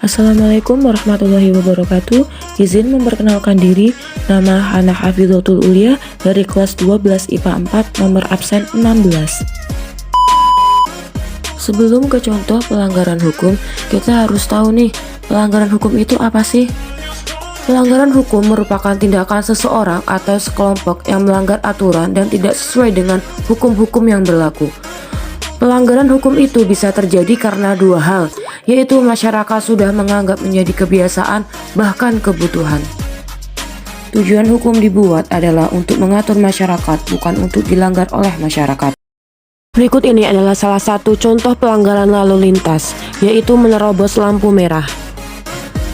Assalamualaikum warahmatullahi wabarakatuh. Izin memperkenalkan diri, nama Hana Hafidzotul Ulia dari kelas 12 IPA 4 nomor absen 16. Sebelum ke contoh pelanggaran hukum, kita harus tahu nih, pelanggaran hukum itu apa sih? Pelanggaran hukum merupakan tindakan seseorang atau sekelompok yang melanggar aturan dan tidak sesuai dengan hukum-hukum yang berlaku. Pelanggaran hukum itu bisa terjadi karena dua hal, yaitu masyarakat sudah menganggap menjadi kebiasaan bahkan kebutuhan. Tujuan hukum dibuat adalah untuk mengatur masyarakat, bukan untuk dilanggar oleh masyarakat. Berikut ini adalah salah satu contoh pelanggaran lalu lintas, yaitu menerobos lampu merah.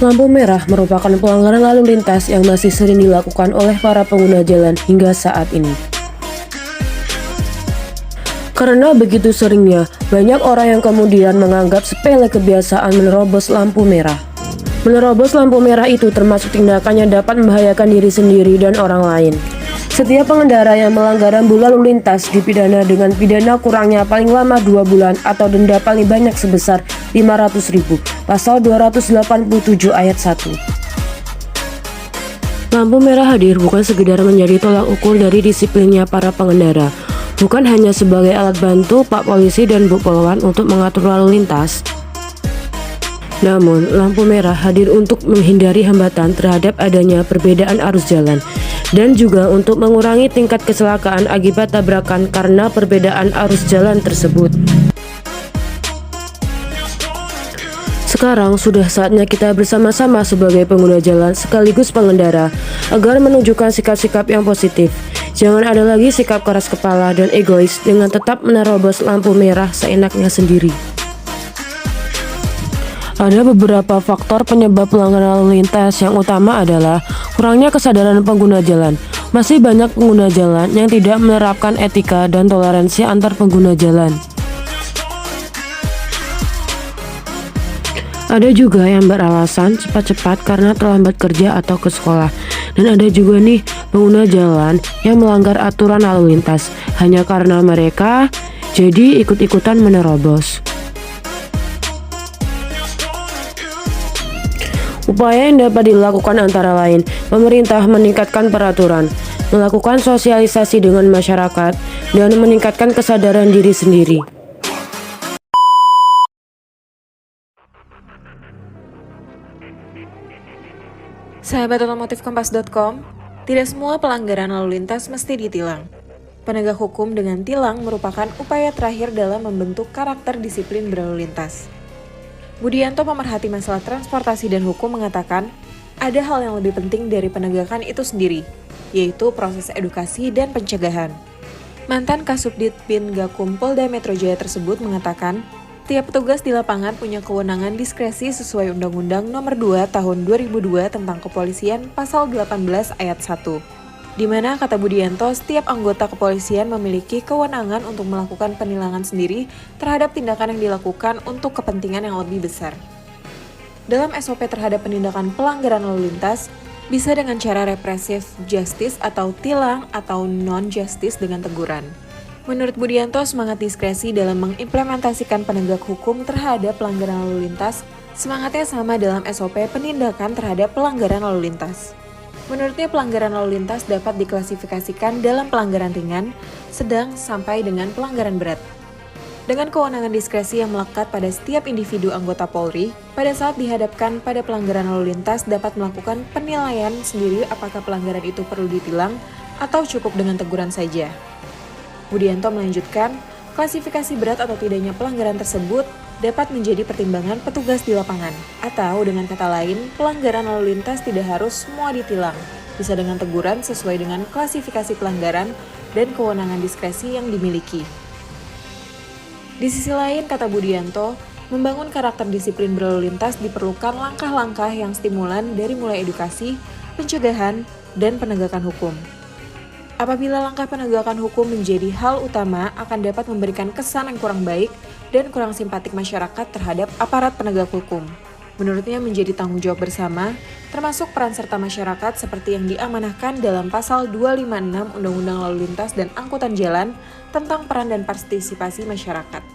Lampu merah merupakan pelanggaran lalu lintas yang masih sering dilakukan oleh para pengguna jalan hingga saat ini. Karena begitu seringnya, banyak orang yang kemudian menganggap sepele kebiasaan menerobos lampu merah. Menerobos lampu merah itu termasuk tindakan yang dapat membahayakan diri sendiri dan orang lain. Setiap pengendara yang melanggar rambu lalu lintas dipidana dengan pidana kurangnya paling lama 2 bulan atau denda paling banyak sebesar 500.000, pasal 287 ayat 1. Lampu merah hadir bukan sekedar menjadi tolak ukur dari disiplinnya para pengendara, bukan hanya sebagai alat bantu Pak Polisi dan Bu Polwan untuk mengatur lalu lintas. Namun, lampu merah hadir untuk menghindari hambatan terhadap adanya perbedaan arus jalan dan juga untuk mengurangi tingkat kecelakaan akibat tabrakan karena perbedaan arus jalan tersebut. Sekarang sudah saatnya kita bersama-sama sebagai pengguna jalan sekaligus pengendara agar menunjukkan sikap-sikap yang positif. Jangan ada lagi sikap keras kepala dan egois dengan tetap menerobos lampu merah seenaknya sendiri. Ada beberapa faktor penyebab pelanggaran lalu lintas. Yang utama adalah kurangnya kesadaran pengguna jalan. Masih banyak pengguna jalan yang tidak menerapkan etika dan toleransi antar pengguna jalan. Ada juga yang beralasan cepat-cepat karena terlambat kerja atau ke sekolah. Dan ada juga nih pengguna jalan yang melanggar aturan lalu lintas hanya karena mereka jadi ikut-ikutan menerobos. Upaya yang dapat dilakukan antara lain, pemerintah meningkatkan peraturan, melakukan sosialisasi dengan masyarakat, dan meningkatkan kesadaran diri sendiri. Sahabat otomotif kompas.com, tidak semua pelanggaran lalu lintas mesti ditilang. Penegak hukum dengan tilang merupakan upaya terakhir dalam membentuk karakter disiplin berlalu lintas. Budianto, pemerhati masalah transportasi dan hukum, mengatakan ada hal yang lebih penting dari penegakan itu sendiri, yaitu proses edukasi dan pencegahan. Mantan Kasubdit Bin Gakum Polda Metro Jaya tersebut mengatakan, tiap petugas di lapangan punya kewenangan diskresi sesuai Undang-Undang Nomor 2 Tahun 2002 tentang Kepolisian Pasal 18 Ayat 1. Di mana, kata Budianto, setiap anggota kepolisian memiliki kewenangan untuk melakukan penilangan sendiri terhadap tindakan yang dilakukan untuk kepentingan yang lebih besar. Dalam SOP terhadap penindakan pelanggaran lalu lintas, bisa dengan cara represif justice atau tilang atau non-justice dengan teguran. Menurut Budianto, semangat diskresi dalam mengimplementasikan penegak hukum terhadap pelanggaran lalu lintas, semangatnya sama dalam SOP penindakan terhadap pelanggaran lalu lintas. Menurutnya, pelanggaran lalu lintas dapat diklasifikasikan dalam pelanggaran ringan, sedang, sampai dengan pelanggaran berat. Dengan kewenangan diskresi yang melekat pada setiap individu anggota Polri, pada saat dihadapkan pada pelanggaran lalu lintas dapat melakukan penilaian sendiri apakah pelanggaran itu perlu ditilang atau cukup dengan teguran saja. Budianto melanjutkan, klasifikasi berat atau tidaknya pelanggaran tersebut dapat menjadi pertimbangan petugas di lapangan. Atau dengan kata lain, pelanggaran lalu lintas tidak harus semua ditilang. Bisa dengan teguran sesuai dengan klasifikasi pelanggaran dan kewenangan diskresi yang dimiliki. Di sisi lain, kata Budianto, membangun karakter disiplin berlalu lintas diperlukan langkah-langkah yang stimulan dari mulai edukasi, pencegahan, dan penegakan hukum. Apabila langkah penegakan hukum menjadi hal utama, akan dapat memberikan kesan yang kurang baik dan kurang simpatik masyarakat terhadap aparat penegak hukum. Menurutnya menjadi tanggung jawab bersama, termasuk peran serta masyarakat seperti yang diamanahkan dalam Pasal 256 Undang-Undang Lalu Lintas dan Angkutan Jalan tentang peran dan partisipasi masyarakat.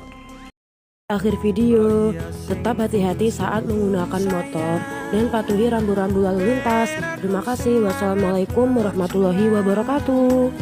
Akhir video, tetap hati-hati saat menggunakan motor dan patuhi rambu-rambu lalu lintas. Terima kasih. Wassalamualaikum warahmatullahi wabarakatuh.